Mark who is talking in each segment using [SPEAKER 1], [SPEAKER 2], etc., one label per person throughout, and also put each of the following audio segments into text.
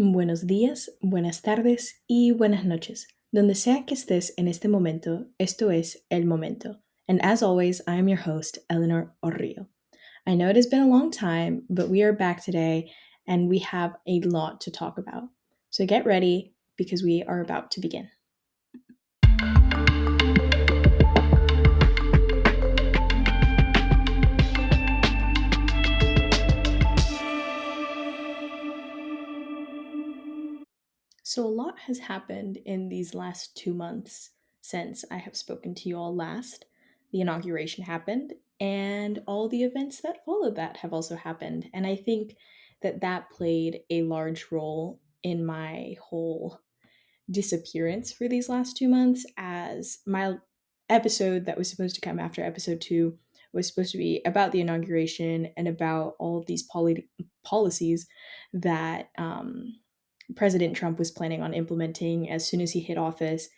[SPEAKER 1] Buenos días, buenas tardes y buenas noches. Donde sea que estés en este momento, esto es El Momento. And as always, I am your host, Eleanor Orrillo. I know it has been a long time, but we are back today and we have a lot to talk about. So get ready because we are about to begin. So, a lot has happened in these last 2 months since I have spoken to you all last. The inauguration happened, and all the events that followed that have also happened. And I think that that played a large role in my whole disappearance for these last 2 months, as my episode that was supposed to come after episode two was supposed to be about the inauguration and about all of these policies that President Trump was planning on implementing as soon as he hit office.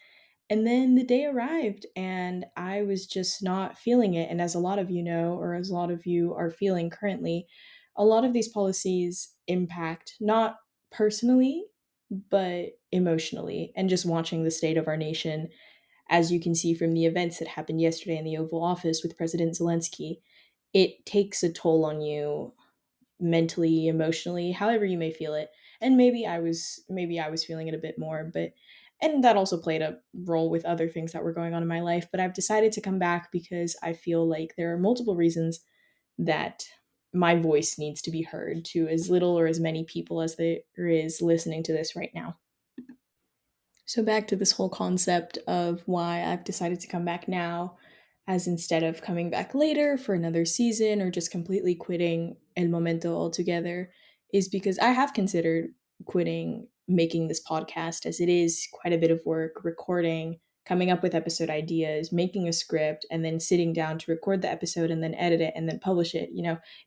[SPEAKER 1] And then the day arrived, and I was just not feeling it. And as a lot of you know, or as a lot of you are feeling currently, a lot of these policies impact not personally, but emotionally. And just watching the state of our nation, as you can see from the events that happened yesterday in the Oval Office with President Zelensky, it takes a toll on you mentally, emotionally, however you may feel it. And maybe I was feeling it a bit more, but and that also played a role with other things that were going on in my life, but I've decided to come back because I feel like there are multiple reasons that my voice needs to be heard to as little or as many people as there is listening to this right now. So back to this whole concept of why I've decided to come back now, as instead of coming back later for another season or just completely quitting El Momento altogether, is because I have considered quitting making this podcast, as it is quite a bit of work recording, coming up with episode ideas, making a script, and then sitting down to record the episode and then edit it and then publish it.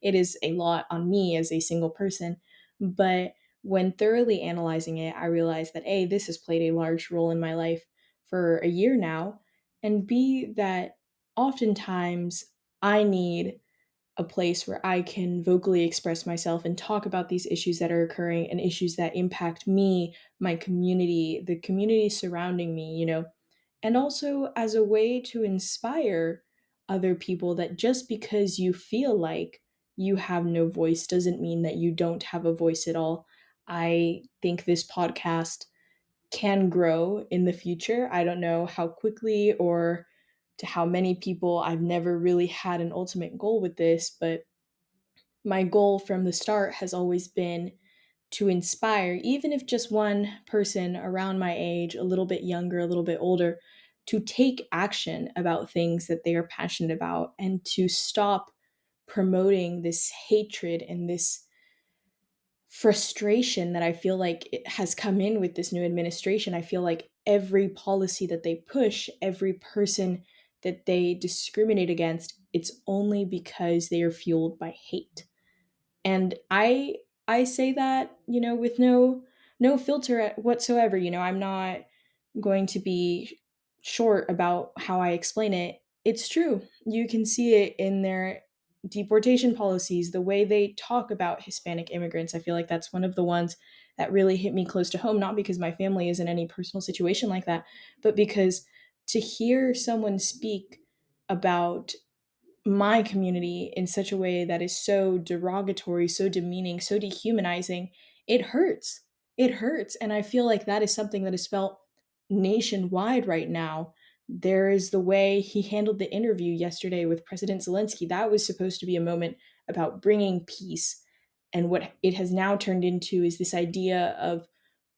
[SPEAKER 1] It is a lot on me as a single person, but when thoroughly analyzing it, I realized that A, this has played a large role in my life for a year now, and B, that oftentimes I need a place where I can vocally express myself and talk about these issues that are occurring and issues that impact me, my community, the community surrounding me, and also as a way to inspire other people that just because you feel like you have no voice doesn't mean that you don't have a voice at all. I think this podcast can grow in the future. I don't know how quickly or to how many people. I've never really had an ultimate goal with this, but my goal from the start has always been to inspire, even if just one person around my age, a little bit younger, a little bit older, to take action about things that they are passionate about and to stop promoting this hatred and this frustration that I feel like it has come in with this new administration. I feel like every policy that they push, every person that they discriminate against, it's only because they are fueled by hate. And I say that, with no filter whatsoever. I'm not going to be short about how I explain it. It's true. You can see it in their deportation policies, the way they talk about Hispanic immigrants. I feel like that's one of the ones that really hit me close to home, not because my family is in any personal situation like that, but because to hear someone speak about my community in such a way that is so derogatory, so demeaning, so dehumanizing, it hurts. It hurts. And I feel like that is something that is felt nationwide right now. There is the way he handled the interview yesterday with President Zelensky. That was supposed to be a moment about bringing peace. And what it has now turned into is this idea of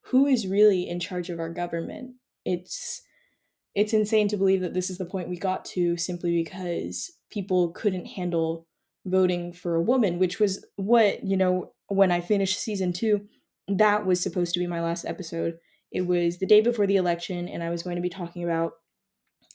[SPEAKER 1] who is really in charge of our government. It's insane to believe that this is the point we got to simply because people couldn't handle voting for a woman, which was what, when I finished season two, that was supposed to be my last episode. It was the day before the election, and I was going to be talking about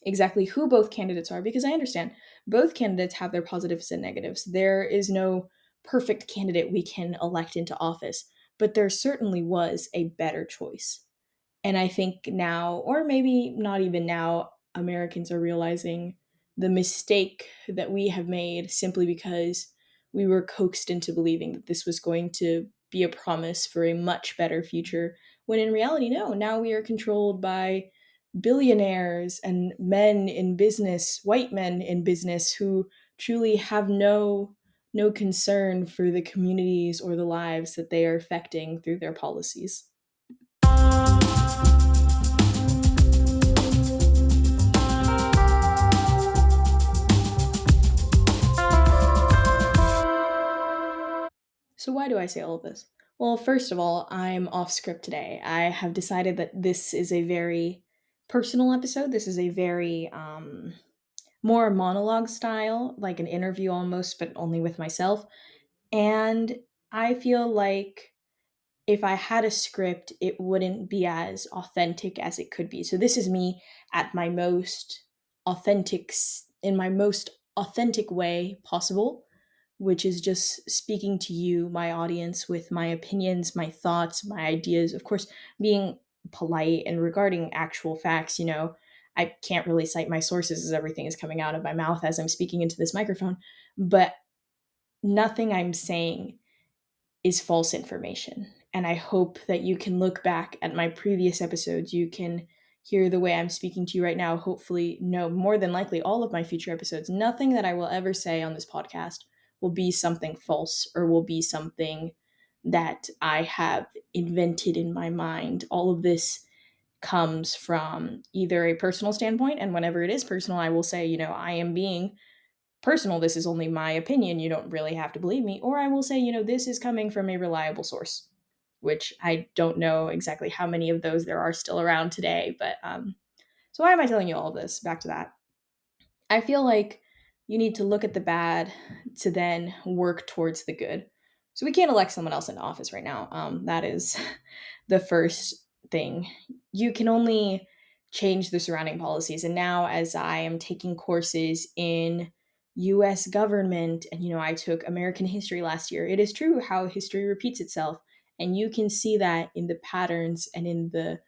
[SPEAKER 1] exactly who both candidates are, because I understand both candidates have their positives and negatives. There is no perfect candidate we can elect into office, but there certainly was a better choice. And I think now, or maybe not even now, Americans are realizing the mistake that we have made simply because we were coaxed into believing that this was going to be a promise for a much better future, when in reality, no, now we are controlled by billionaires and men in business, white men in business, who truly have no concern for the communities or the lives that they are affecting through their policies. So, why do I say all of this? Well, first of all, I'm off script today. I have decided that this is a very personal episode. This is a very more monologue style, like an interview almost, but only with myself. And I feel like if I had a script, it wouldn't be as authentic as it could be. So this is me at my most in my most authentic way possible, which is just speaking to you, my audience, with my opinions, my thoughts, my ideas. Of course, being polite and regarding actual facts, I can't really cite my sources as everything is coming out of my mouth as I'm speaking into this microphone, but nothing I'm saying is false information. And I hope that you can look back at my previous episodes. You can hear the way I'm speaking to you right now. Hopefully, no, more than likely, all of my future episodes. Nothing that I will ever say on this podcast will be something false or will be something that I have invented in my mind. All of this comes from either a personal standpoint, and whenever it is personal, I will say, I am being personal, this is only my opinion, you don't really have to believe me. Or I will say, this is coming from a reliable source, which I don't know exactly how many of those there are still around today. But so why am I telling you all of this? Back to that. I feel like you need to look at the bad to then work towards the good. So we can't elect someone else into office right now. That is the first thing. You can only change the surrounding policies. And now, as I am taking courses in US government, and I took American history last year, it is true how history repeats itself. And you can see that in the patterns and in the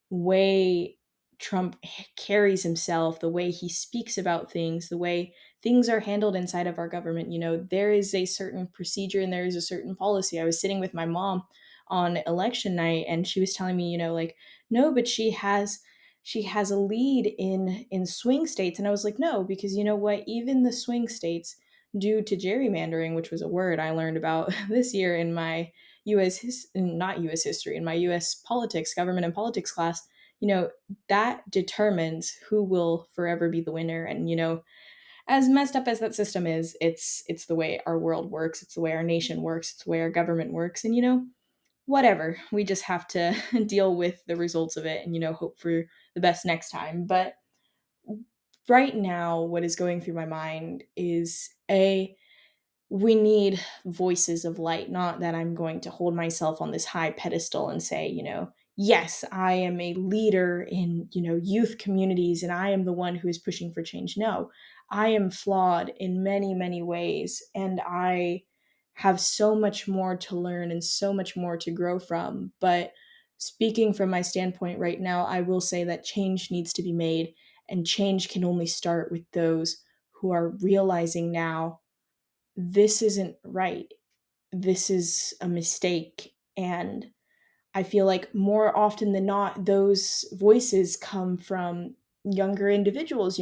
[SPEAKER 1] way Trump carries himself, the way he speaks about things, the way things are handled inside of our government. There is a certain procedure and there is a certain policy. I was sitting with my mom on election night and she was telling me, like, no, but she has a lead in swing states. And I was like, no, because you know what, even the swing states, due to gerrymandering, which was a word I learned about this year in my not US history, in my US politics, government and politics class, that determines who will forever be the winner. And as messed up as that system is, it's the way our world works, it's the way our nation works, it's the way our government works. And whatever, we just have to deal with the results of it and hope for the best next time. But right now, what is going through my mind is, a we need voices of light. Not that I'm going to hold myself on this high pedestal and say, yes, I am a leader in, youth communities and I am the one who is pushing for change. No, I am flawed in many, many ways. And I have so much more to learn and so much more to grow from. But speaking from my standpoint right now, I will say that change needs to be made, and change can only start with those who are realizing now this isn't right. This is a mistake. And I feel like more often than not, those voices come from younger individuals,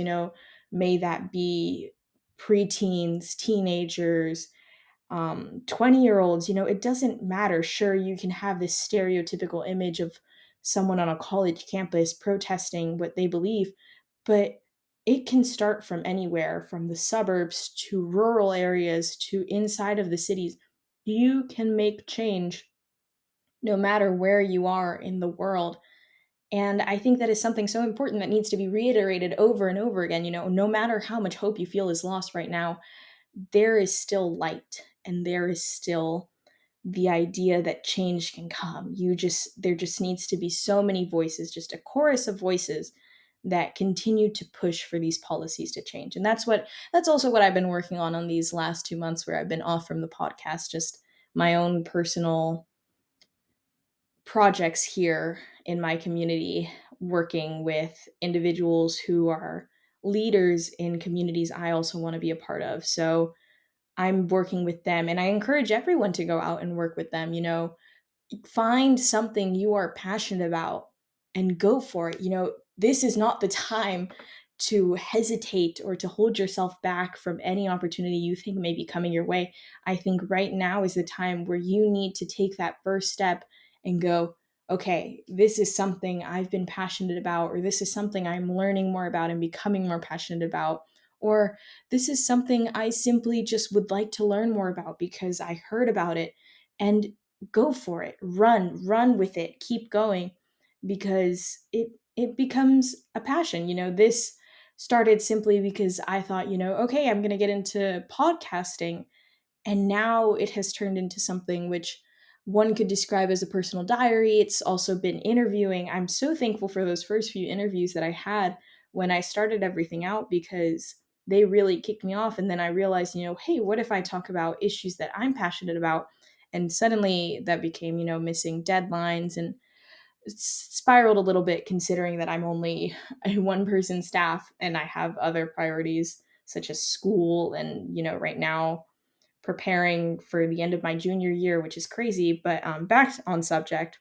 [SPEAKER 1] may that be preteens, teenagers, 20-year-olds. It doesn't matter. Sure, you can have this stereotypical image of someone on a college campus protesting what they believe, but it can start from anywhere, from the suburbs to rural areas to inside of the cities. You can make change no matter where you are in the world. And I think that is something so important that needs to be reiterated over and over again. No matter how much hope you feel is lost right now, there is still light and there is still the idea that change can come. There just needs to be so many voices, just a chorus of voices that continue to push for these policies to change. And that's also what I've been working on these last 2 months where I've been off from the podcast, just my own personal projects here in my community, working with individuals who are leaders in communities I also want to be a part of. So I'm working with them. And I encourage everyone to go out and work with them. Find something you are passionate about and go for it. This is not the time to hesitate or to hold yourself back from any opportunity you think may be coming your way. I think right now is the time where you need to take that first step and go, okay, this is something I've been passionate about, or this is something I'm learning more about and becoming more passionate about, or this is something I simply just would like to learn more about because I heard about it. And go for it. Run with it. Keep going because it becomes a passion. This started simply because I thought, okay, I'm going to get into podcasting, and now it has turned into something which one could describe as a personal diary. It's also been interviewing. I'm so thankful for those first few interviews that I had when I started everything out because they really kicked me off. And then I realized, hey, what if I talk about issues that I'm passionate about? And suddenly that became, missing deadlines, and spiraled a little bit considering that I'm only a one person staff and I have other priorities such as school and, right now preparing for the end of my junior year, which is crazy. But back on subject,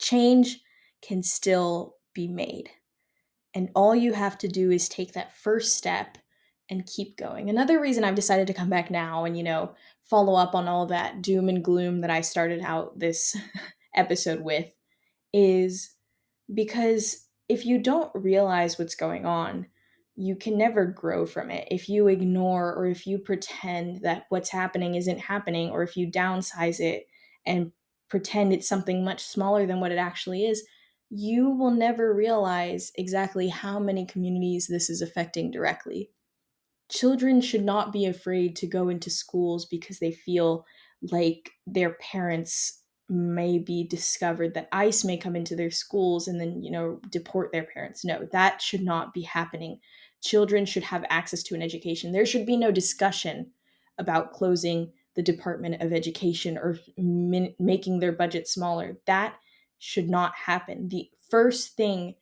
[SPEAKER 1] change can still be made. And all you have to do is take that first step and keep going. Another reason I've decided to come back now and, follow up on all that doom and gloom that I started out this episode with is because if you don't realize what's going on, you can never grow from it. If you ignore or if you pretend that what's happening isn't happening, or if you downsize it and pretend it's something much smaller than what it actually is, you will never realize exactly how many communities this is affecting directly. Children should not be afraid to go into schools because they feel like their parents may be discovered, that ICE may come into their schools and then, deport their parents. No, that should not be happening. Children should have access to an education. There should be no discussion about closing the Department of Education or making their budget smaller. That should not happen. The first thing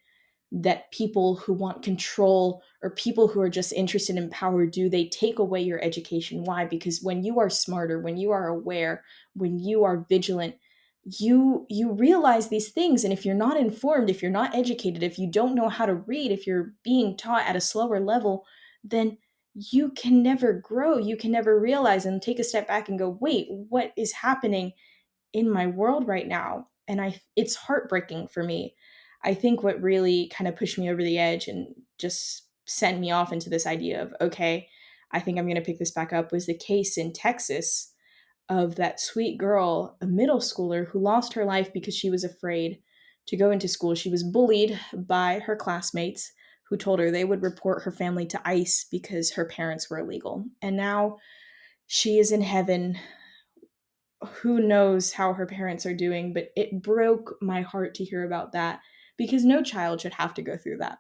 [SPEAKER 1] that people who want control or people who are just interested in power do, they take away your education. Why? Because when you are smarter, when you are aware, when you are vigilant, you realize these things. And if you're not informed, if you're not educated, if you don't know how to read, if you're being taught at a slower level, then you can never grow. You can never realize and take a step back and go, wait, what is happening in my world right now? And it's heartbreaking for me. I think what really kind of pushed me over the edge and just sent me off into this idea of, okay, I think I'm going to pick this back up, was the case in Texas of that sweet girl, a middle schooler who lost her life because she was afraid to go into school. She was bullied by her classmates who told her they would report her family to ICE because her parents were illegal. And now she is in heaven. Who knows how her parents are doing, but it broke my heart to hear about that because no child should have to go through that.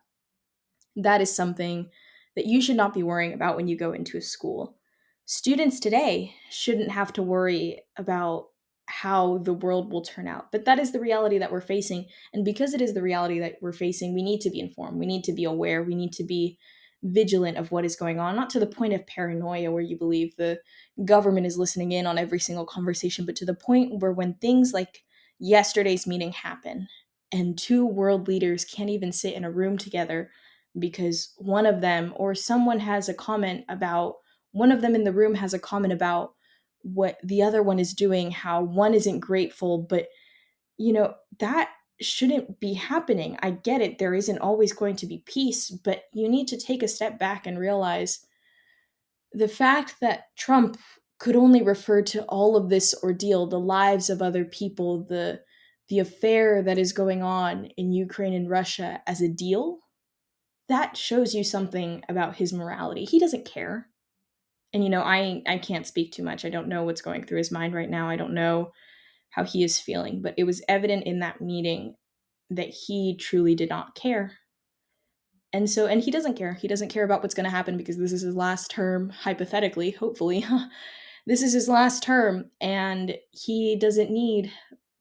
[SPEAKER 1] That is something that you should not be worrying about when you go into a school. Students today shouldn't have to worry about how the world will turn out, but that is the reality that we're facing. And because it is the reality that we're facing, we need to be informed, we need to be aware, we need to be vigilant of what is going on, not to the point of paranoia where you believe the government is listening in on every single conversation, but to the point where when things like yesterday's meeting happen and two world leaders can't even sit in a room together because one of them or someone has a comment about one of them in the room has a comment about what the other one is doing, how one isn't grateful, but that shouldn't be happening. I get it. There isn't always going to be peace, but you need to take a step back and realize the fact that Trump could only refer to all of this ordeal, the lives of other people, the affair that is going on in Ukraine and Russia as a deal, that shows you something about his morality. He doesn't care. And I can't speak too much. I don't know what's going through his mind right now. I don't know how he is feeling, but it was evident in that meeting that he truly did not care. And he doesn't care. He doesn't care about what's going to happen because this is his last term, hypothetically, hopefully. This is his last term, and he doesn't need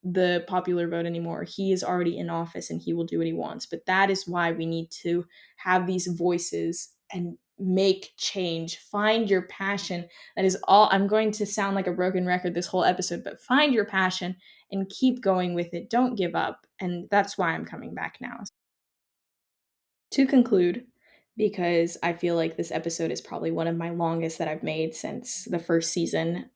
[SPEAKER 1] the popular vote anymore. He is already in office and he will do what he wants. But that is why we need to have these voices and make change, find your passion. That is all. I'm going to sound like a broken record this whole episode, but find your passion and keep going with it. Don't give up. And that's why I'm coming back now. To conclude, because I feel like this episode is probably one of my longest that I've made since the first season,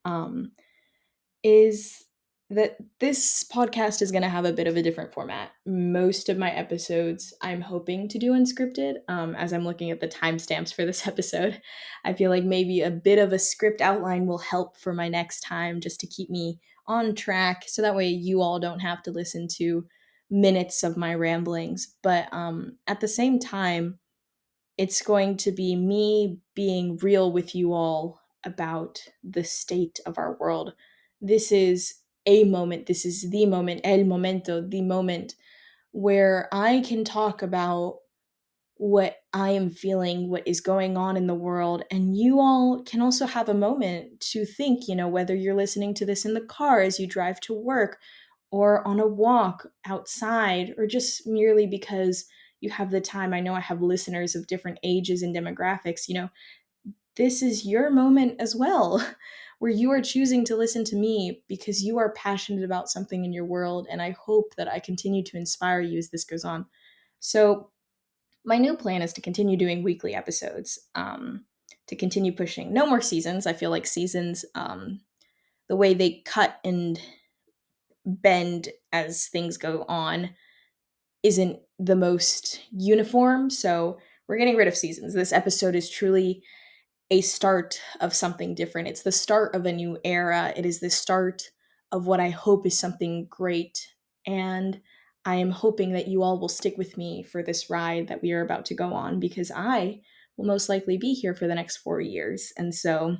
[SPEAKER 1] is that this podcast is going to have a bit of a different format. Most of my episodes I'm hoping to do unscripted. As I'm looking at the timestamps for this episode, I feel like maybe a bit of a script outline will help for my next time just to keep me on track so that way you all don't have to listen to minutes of my ramblings. But at the same time, it's going to be me being real with you all about the state of our world. This is a moment, this is the moment, el momento, the moment where I can talk about what I am feeling, what is going on in the world. And you all can also have a moment to think, whether you're listening to this in the car as you drive to work or on a walk outside, or just merely because you have the time. I know I have listeners of different ages and demographics. This is your moment as well, where you are choosing to listen to me because you are passionate about something in your world. And I hope that I continue to inspire you as this goes on. So, my new plan is to continue doing weekly episodes, to continue pushing. No more seasons. I feel like seasons, the way they cut and bend as things go on, isn't the most uniform. So we're getting rid of seasons. This episode is truly a start of something different. It's the start of a new era. It is the start of what I hope is something great. And I am hoping that you all will stick with me for this ride that we are about to go on, because I will most likely be here for the next 4 years. And so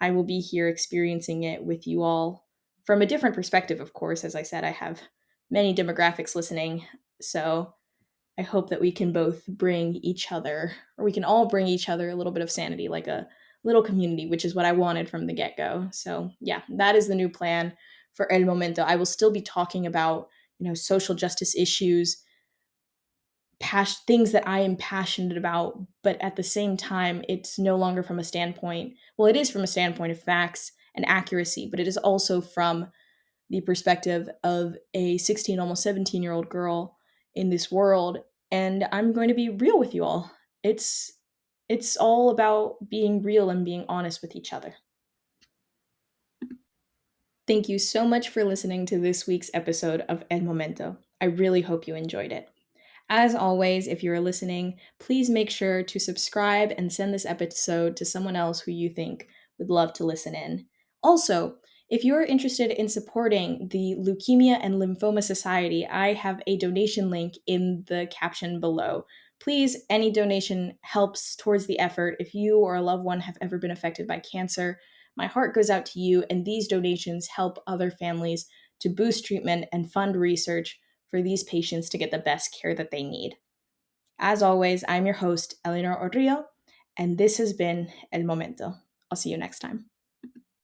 [SPEAKER 1] I will be here experiencing it with you all from a different perspective, of course. As I said, I have many demographics listening. So I hope that we can both bring each other, or we can all bring each other a little bit of sanity, like a little community, which is what I wanted from the get go. So, yeah, that is the new plan for El Momento. I will still be talking about, social justice issues, things that I am passionate about, but at the same time, it's no longer from a standpoint, well, it is from a standpoint of facts and accuracy, but it is also from the perspective of a 16, almost 17-year-old girl in this world. And I'm going to be real with you all. It's all about being real and being honest with each other. Thank you so much for listening to this week's episode of El Momento. I really hope you enjoyed it. As always, if you're listening, please make sure to subscribe and send this episode to someone else who you think would love to listen in. Also, if you're interested in supporting the Leukemia and Lymphoma Society, I have a donation link in the caption below. Please, any donation helps towards the effort. If you or a loved one have ever been affected by cancer, my heart goes out to you, and these donations help other families to boost treatment and fund research for these patients to get the best care that they need. As always, I'm your host, Eleanor Orrillo, and this has been El Momento. I'll see you next time.